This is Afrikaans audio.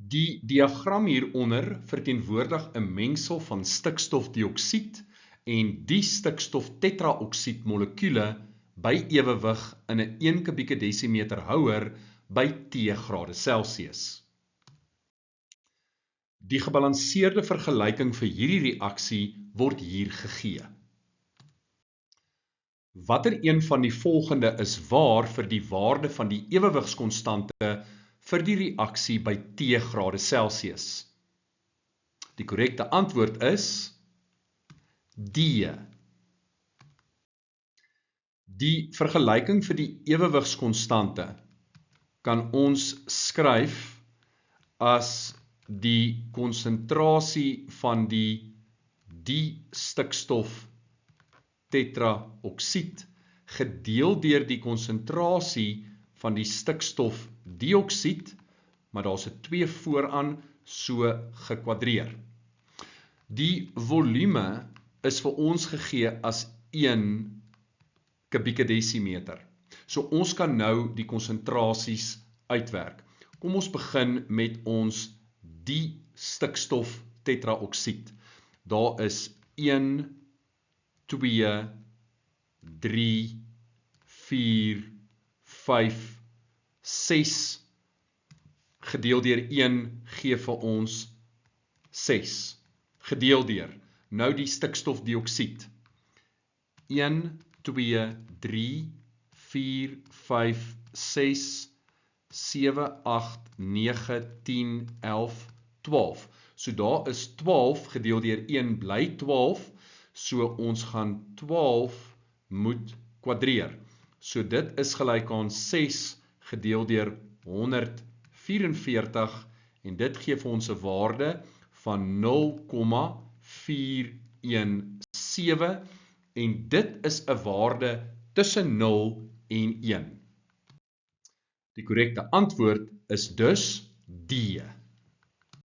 Die diagram hieronder verteenwoordig 'n mengsel van stikstofdioksied en die stikstoftetraoksied molekule by ewewig in 'n 1 kubieke desimeter houer by T°C. Die gebalanseerde vergelyking vir hierdie reaksie word hier gegee. Watter een van die volgende is waar vir die waarde van die ewewigskonstante vir die reaksie by T°C? Die korrekte antwoord is D. Die vergelyking vir die ewewigskonstante kan ons skryf as die konsentrasie van die stikstof tetraoksied gedeel deur die konsentrasie van die stikstofdioksied, maar daar's 'n 2 vooraan, so gekwadreer. Die volume is vir ons gegee as 1 kubieke desimeter. So ons kan nou die konsentrasies uitwerk. Kom ons begin met ons die stikstof tetraoksied. Daar is 1, 2, 3, 4, 5, 6 gedeel deur 1 gee vir ons 6. Gedeel deur, nou die stikstofdioksied. 1, 2, 3, 4, 5, 6, 7, 8, 9, 10, 11, 12. So daar is 12 gedeel deur 1 bly 12, so ons gaan 12 moet kwadreer. So dit is gelyk aan 6 gedeel deur 144 en dit gee vir ons 'n waarde van 0,417 en dit is 'n waarde tussen 0 en 1. Die korrekte antwoord is dus D.